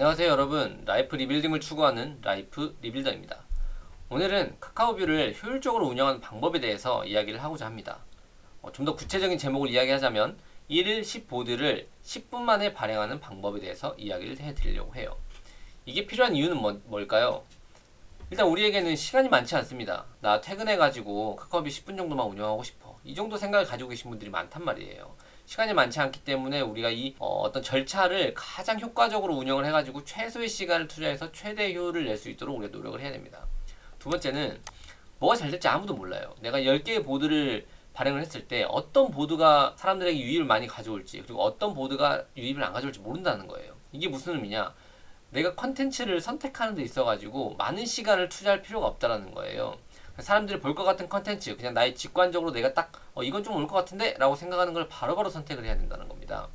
안녕하세요 여러분, 라이프 리빌딩을 추구하는 라이프 리빌더입니다. 오늘은 카카오뷰를 효율적으로 운영하는 방법에 대해서 이야기를 하고자 합니다. 좀 더 구체적인 제목을 이야기하자면 1일 10보드를 10분 만에 발행하는 방법에 대해서 이야기를 해드리려고 해요. 이게 필요한 이유는 뭘까요? 일단 우리에게는 시간이 많지 않습니다. 나 퇴근해가지고 카카오뷰 10분 정도만 운영하고 싶어. 이 정도 생각을 가지고 계신 분들이 많단 말이에요. 시간이 많지 않기 때문에 우리가 이 어떤 절차를 가장 효과적으로 운영을 해가지고 최소의 시간을 투자해서 최대의 효율을 낼 수 있도록 우리가 노력을 해야 됩니다. 두 번째는 뭐가 잘 될지 아무도 몰라요. 내가 10개의 보드를 발행을 했을 때 어떤 보드가 사람들에게 유입을 많이 가져올지, 그리고 어떤 보드가 유입을 안 가져올지 모른다는 거예요. 이게 무슨 의미냐? 내가 컨텐츠를 선택하는 데 있어가지고 많은 시간을 투자할 필요가 없다라는 거예요. 사람들이 볼 것 같은 컨텐츠, 그냥 나의 직관적으로 내가 딱 이건 좀 올 것 같은데? 라고 생각하는 걸 바로바로 선택을 해야 된다는 겁니다.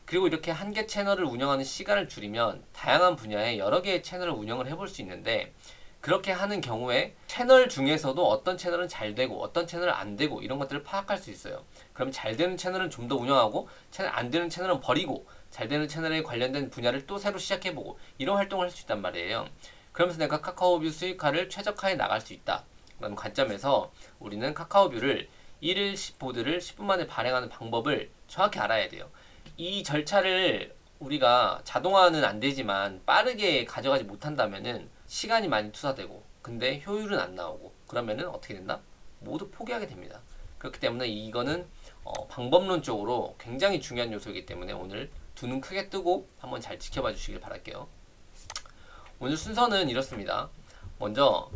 그리고 이렇게 한 개 채널을 운영하는 시간을 줄이면 다양한 분야에 여러 개의 채널을 운영을 해볼 수 있는데, 그렇게 하는 경우에 채널 중에서도 어떤 채널은 잘 되고 어떤 채널은 안 되고 이런 것들을 파악할 수 있어요. 그럼 잘 되는 채널은 좀 더 운영하고 채널 안 되는 채널은 버리고 잘 되는 채널에 관련된 분야를 또 새로 시작해보고 이런 활동을 할 수 있단 말이에요. 그러면서 내가 카카오뷰 수익화를 최적화해 나갈 수 있다 라는 관점에서 우리는 카카오뷰를 1일 10보드를 10분 만에 발행하는 방법을 정확히 알아야 돼요. 이 절차를 우리가 자동화는 안 되지만 빠르게 가져가지 못한다면은 시간이 많이 투자되고 근데 효율은 안 나오고 그러면은 어떻게 된다? 모두 포기하게 됩니다. 그렇기 때문에 이거는 방법론적으로 굉장히 중요한 요소이기 때문에 오늘 두 눈 크게 뜨고 한번 잘 지켜봐 주시길 바랄게요. 오늘 순서는 이렇습니다. 먼저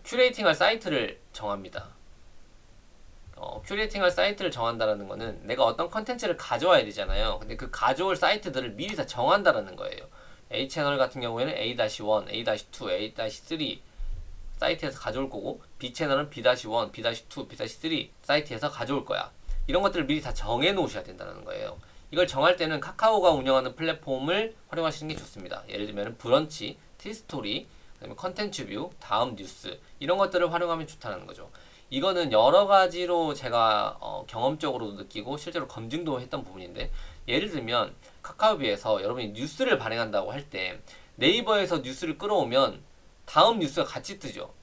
큐레이팅할 사이트를 정합니다. 큐레이팅할 사이트를 정한다는 거는 내가 어떤 컨텐츠를 가져와야 되잖아요. 근데 그 가져올 사이트들을 미리 다 정한다는 거예요. A 채널 같은 경우에는 A-1, A-2, A-3 사이트에서 가져올 거고, B 채널은 B-1, B-2, B-3 사이트에서 가져올 거야. 이런 것들을 미리 다 정해 놓으셔야 된다는 거예요. 이걸 정할 때는 카카오가 운영하는 플랫폼을 활용하시는 게 좋습니다. 예를 들면 브런치, 티스토리, 그다음에 컨텐츠뷰, 다음 뉴스 이런 것들을 활용하면 좋다는 거죠. 이거는 여러 가지로 제가 경험적으로도 느끼고 실제로 검증도 했던 부분인데, 예를 들면 카카오뷰에서 여러분이 뉴스를 발행한다고 할 때 네이버에서 뉴스를 끌어오면 다음 뉴스가 같이 뜨죠.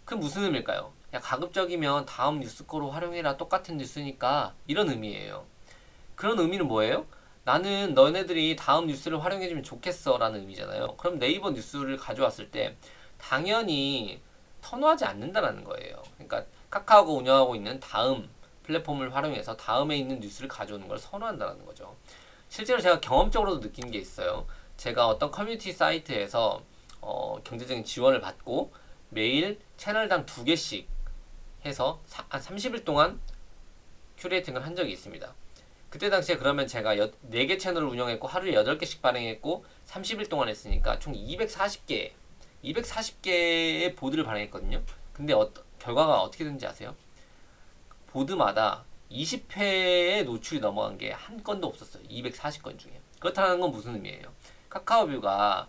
그 무슨 의미일까요? 야, 가급적이면 다음 뉴스 거로 활용해라, 똑같은 뉴스니까, 이런 의미예요. 그런 의미는 뭐예요? 나는 너네들이 다음 뉴스를 활용해주면 좋겠어 라는 의미잖아요. 그럼 네이버 뉴스를 가져왔을 때 당연히 선호하지 않는다라는 거예요. 그러니까 카카오가 운영하고 있는 다음 플랫폼을 활용해서 다음에 있는 뉴스를 가져오는 걸 선호한다는 거죠. 실제로 제가 경험적으로도 느낀 게 있어요. 제가 어떤 커뮤니티 사이트에서 경제적인 지원을 받고 매일 채널당 2개씩 해서 한 30일 동안 큐레이팅을 한 적이 있습니다. 그때 당시에 그러면 제가 4개 채널을 운영했고 하루에 8개씩 발행했고 30일 동안 했으니까 총 240개의 보드를 발행했거든요. 근데 결과가 어떻게 되는지 아세요? 보드마다 20회에 노출이 넘어간 게 한 건도 없었어요. 240건 중에. 그렇다는 건 무슨 의미예요? 카카오뷰가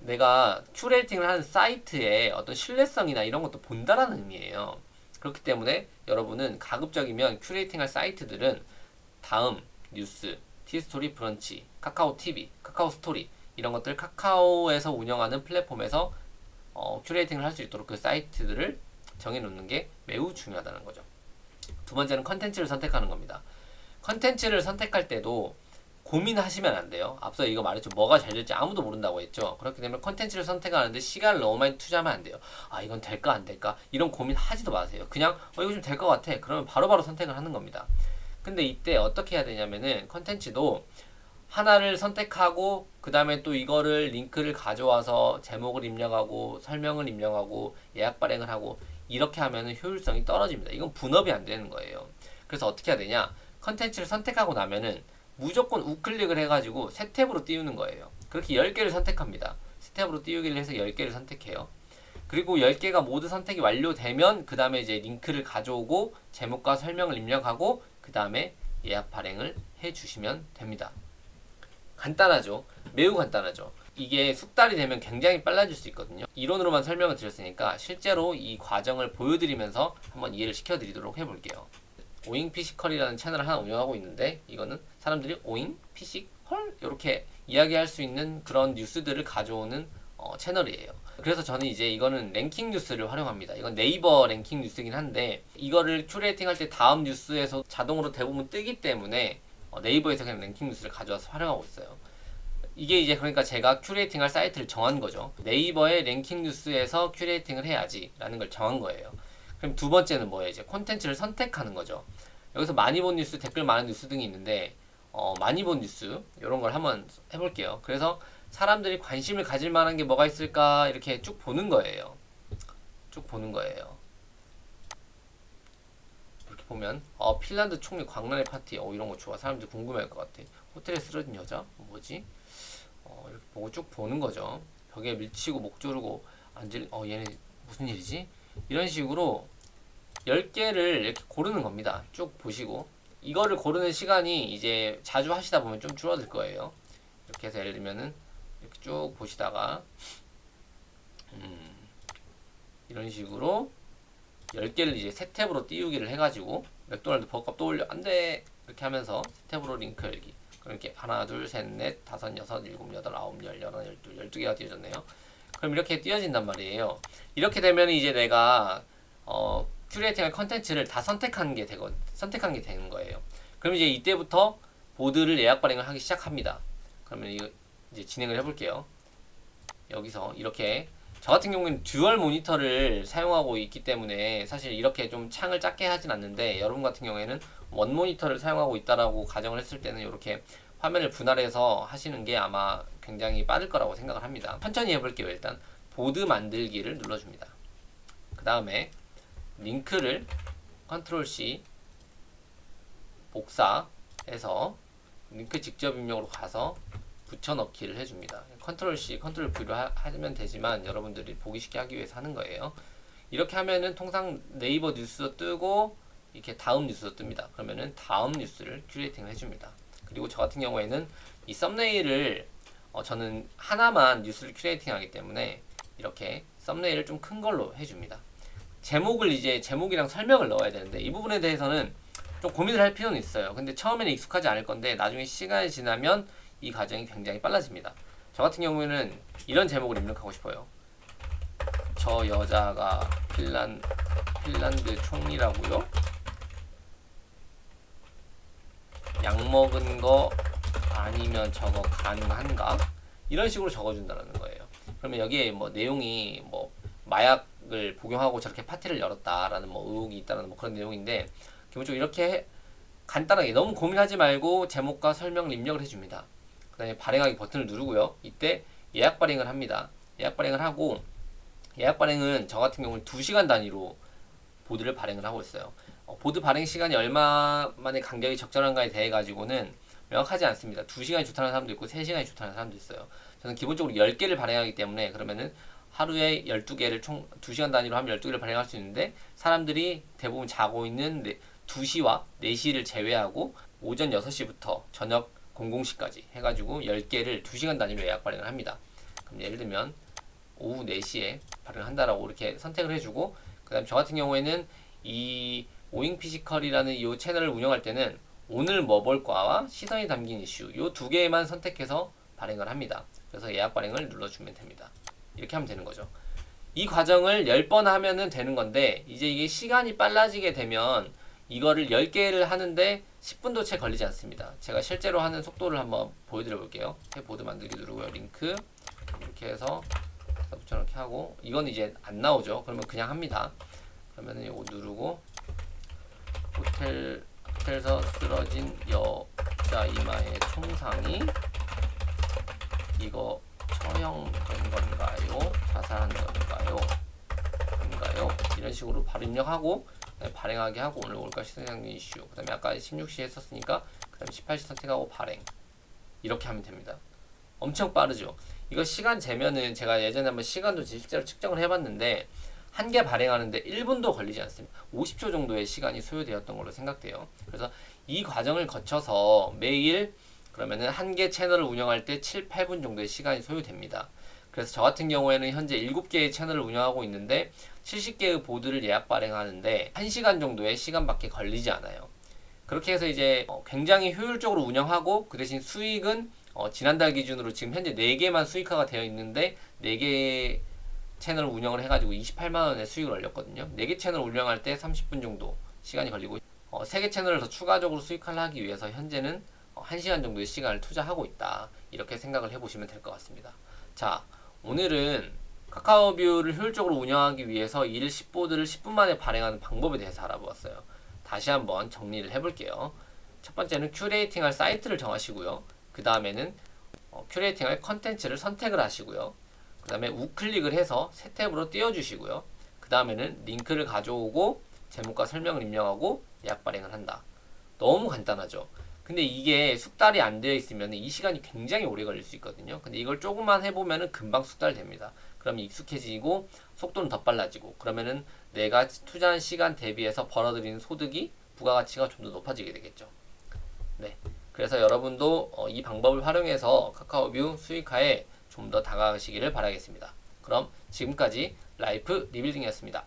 내가 큐레이팅을 하는 사이트의 어떤 신뢰성이나 이런 것도 본다라는 의미예요. 그렇기 때문에 여러분은 가급적이면 큐레이팅할 사이트들은 다음 뉴스, 티스토리, 브런치, 카카오 TV, 카카오 스토리 이런 것들 카카오에서 운영하는 플랫폼에서 큐레이팅을 할 수 있도록 그 사이트들을 정해놓는 게 매우 중요하다는 거죠. 두 번째는 컨텐츠를 선택하는 겁니다. 컨텐츠를 선택할 때도 고민하시면 안 돼요. 앞서 이거 말했죠. 뭐가 잘 될지 아무도 모른다고 했죠. 그렇기 때문에 컨텐츠를 선택하는데 시간을 너무 많이 투자하면 안 돼요. 아, 이건 될까 안 될까? 이런 고민 하지도 마세요. 그냥 이거 좀 될 것 같아. 그러면 바로바로 선택을 하는 겁니다. 근데 이때 어떻게 해야 되냐면은 컨텐츠도 하나를 선택하고 그 다음에 또 이거를 링크를 가져와서 제목을 입력하고 설명을 입력하고 예약 발행을 하고 이렇게 하면은 효율성이 떨어집니다. 이건 분업이 안 되는 거예요. 그래서 어떻게 해야 되냐? 컨텐츠를 선택하고 나면은 무조건 우클릭을 해가지고 새 탭으로 띄우는 거예요. 그렇게 10개를 선택합니다. 새 탭으로 띄우기를 해서 10개를 선택해요. 그리고 10개가 모두 선택이 완료되면 그 다음에 이제 링크를 가져오고 제목과 설명을 입력하고 그 다음에 예약 발행을 해주시면 됩니다. 간단하죠? 매우 간단하죠? 이게 숙달이 되면 굉장히 빨라질 수 있거든요. 이론으로만 설명을 드렸으니까 실제로 이 과정을 보여드리면서 한번 이해를 시켜드리도록 해볼게요. 오잉 피지컬이라는 채널을 하나 운영하고 있는데, 이거는 사람들이 오잉 피지컬 이렇게 이야기할 수 있는 그런 뉴스들을 가져오는 채널이에요. 그래서 저는 이제 이거는 랭킹 뉴스를 활용합니다. 이건 네이버 랭킹 뉴스긴 한데, 이거를 큐레이팅 할 때 다음 뉴스에서 자동으로 대부분 뜨기 때문에 네이버에서 그냥 랭킹 뉴스를 가져와서 활용하고 있어요. 이게 이제 그러니까 제가 큐레이팅할 사이트를 정한 거죠. 네이버의 랭킹 뉴스에서 큐레이팅을 해야지 라는 걸 정한 거예요. 그럼 두 번째는 뭐예요? 이제 콘텐츠를 선택하는 거죠. 여기서 많이 본 뉴스, 댓글 많은 뉴스 등이 있는데, 많이 본 뉴스 이런 걸 한번 해볼게요. 그래서 사람들이 관심을 가질 만한 게 뭐가 있을까 이렇게 쭉 보는 거예요. 쭉 보는 거예요. 이렇게 보면 핀란드 총리 광란의 파티, 이런 거 좋아. 사람들이 궁금해할 것 같아. 호텔에 쓰러진 여자 뭐지? 이렇게 보고 쭉 보는 거죠. 벽에 밀치고 목 조르고 앉을, 얘네 무슨 일이지? 이런 식으로 10개를 이렇게 고르는 겁니다. 쭉 보시고, 이거를 고르는 시간이 이제 자주 하시다 보면 좀 줄어들 거예요. 이렇게 해서 예를 들면은 이렇게 쭉 보시다가 이런 식으로 10개를 이제 세 탭으로 띄우기를 해가지고, 맥도날드 버거값 떠올려 안돼 이렇게 하면서 세 탭으로 링크 열기. 이렇게 하나 둘 셋 넷 다섯 여섯 일곱 여덟 아홉 열 열하나 열둘 12개가 띄워졌네요. 그럼 이렇게 띄워진단 말이에요. 이렇게 되면 이제 내가 큐레이팅할 컨텐츠를 다 선택한 게 되는 거예요. 그럼 이제 이때부터 보드를 예약 발행을 하기 시작합니다. 그러면 이거 이제 진행을 해볼게요. 여기서 이렇게 저 같은 경우는 듀얼 모니터를 사용하고 있기 때문에 사실 이렇게 좀 창을 작게 하진 않는데, 여러분 같은 경우에는 원 모니터를 사용하고 있다라고 가정을 했을 때는 이렇게 화면을 분할해서 하시는 게 아마 굉장히 빠를 거라고 생각을 합니다. 천천히 해볼게요. 일단 보드 만들기를 눌러줍니다. 그 다음에 링크를 컨트롤 C 복사해서 링크 직접 입력으로 가서 붙여넣기를 해줍니다. 컨트롤 C, 컨트롤 V로 하면 되지만 여러분들이 보기 쉽게 하기 위해서 하는 거예요. 이렇게 하면은 통상 네이버 뉴스도 뜨고 이렇게 다음 뉴스도 뜹니다. 그러면은 다음 뉴스를 큐레이팅을 해줍니다. 그리고 저 같은 경우에는 이 썸네일을 저는 하나만 뉴스를 큐레이팅 하기 때문에 이렇게 썸네일을 좀 큰 걸로 해줍니다. 제목을 이제 제목이랑 설명을 넣어야 되는데, 이 부분에 대해서는 좀 고민을 할 필요는 있어요. 근데 처음에는 익숙하지 않을 건데 나중에 시간이 지나면 이 과정이 굉장히 빨라집니다. 저 같은 경우에는 이런 제목을 입력하고 싶어요. 저 여자가 핀란드 총리라고요? 약 먹은 거 아니면 저거 가능한가? 이런 식으로 적어준다는 거예요. 그러면 여기에 뭐 내용이 뭐 마약을 복용하고 저렇게 파티를 열었다라는 뭐 의혹이 있다라는 뭐 그런 내용인데, 기본적으로 이렇게 간단하게 너무 고민하지 말고 제목과 설명을 입력을 해줍니다. 그 다음에 발행하기 버튼을 누르고요. 이때 예약 발행을 합니다. 예약 발행을 하고, 예약 발행은 저 같은 경우는 2시간 단위로 보드를 발행을 하고 있어요. 보드 발행 시간이 얼마만의 간격이 적절한가에 대해 가지고는 명확하지 않습니다. 2시간이 좋다는 사람도 있고 3시간이 좋다는 사람도 있어요. 저는 기본적으로 10개를 발행하기 때문에, 그러면은 하루에 12개를 총 2시간 단위로 하면 12개를 발행할 수 있는데, 사람들이 대부분 자고 있는 2시와 4시를 제외하고 오전 6시부터 저녁 00시까지 해가지고 10개를 2시간 단위로 예약 발행을 합니다. 그럼 예를 들면 오후 4시에 발행한다라고 이렇게 선택을 해주고, 그 다음 저 같은 경우에는 이 오잉 피지컬이라는 이 채널을 운영할 때는 오늘 뭐 볼까와 시선이 담긴 이슈 이 두 개만 선택해서 발행을 합니다. 그래서 예약 발행을 눌러주면 됩니다. 이렇게 하면 되는 거죠. 이 과정을 10번 하면은 되는 건데, 이제 이게 시간이 빨라지게 되면 이거를 10개를 하는데 10분도 채 걸리지 않습니다. 제가 실제로 하는 속도를 한번 보여드려 볼게요. 보드 만들기 누르고요. 링크 이렇게 해서 붙여넣기 하고, 이건 이제 안 나오죠. 그러면 그냥 합니다. 그러면은 이거 누르고, 호텔에서 쓰러진 여자 이마의 총상이 이거 처형된 건가요? 자살한 건가요? 인가요? 이런 식으로 바로 입력하고 발행하게 하고, 오늘 올가 시선상의 이슈, 그 다음에 아까 16시 했었으니까 그 다음에 18시 선택하고 발행, 이렇게 하면 됩니다. 엄청 빠르죠. 이거 시간 재면은 제가 예전에 한번 시간도 실제로 측정을 해봤는데, 한 개 발행하는데 1분도 걸리지 않습니다. 50초 정도의 시간이 소요되었던 걸로 생각돼요. 그래서 이 과정을 거쳐서 매일 그러면은 한 개 채널을 운영할 때 7, 8분 정도의 시간이 소요됩니다. 그래서 저 같은 경우에는 현재 7개의 채널을 운영하고 있는데 70개의 보드를 예약 발행하는데 1시간 정도의 시간밖에 걸리지 않아요. 그렇게 해서 이제 굉장히 효율적으로 운영하고 그 대신 수익은 지난달 기준으로 지금 현재 4개만 수익화가 되어 있는데 4개 채널 운영을 해가지고 28만 원의 수익을 올렸거든요. 4개 채널 운영할 때 30분 정도 시간이 걸리고 3개 채널을 더 추가적으로 수익화를 하기 위해서 현재는 1시간 정도의 시간을 투자하고 있다. 이렇게 생각을 해보시면 될 것 같습니다. 자, 오늘은 카카오뷰를 효율적으로 운영하기 위해서 일 10보드를 10분 만에 발행하는 방법에 대해서 알아보았어요. 다시 한번 정리를 해볼게요. 첫 번째는 큐레이팅할 사이트를 정하시고요. 그 다음에는 큐레이팅할 컨텐츠를 선택을 하시고요. 그 다음에 우클릭을 해서 새 탭으로 띄워주시고요. 그 다음에는 링크를 가져오고 제목과 설명을 입력하고 예약 발행을 한다. 너무 간단하죠. 근데 이게 숙달이 안 되어 있으면 이 시간이 굉장히 오래 걸릴 수 있거든요. 근데 이걸 조금만 해보면은 금방 숙달됩니다. 그러면 익숙해지고 속도는 더 빨라지고 그러면은 내가 투자한 시간 대비해서 벌어들이는 소득이 부가가치가 좀 더 높아지게 되겠죠. 네. 그래서 여러분도 이 방법을 활용해서 카카오뷰 수익화에 좀 더 다가가시기를 바라겠습니다. 그럼 지금까지 라이프 리빌딩이었습니다.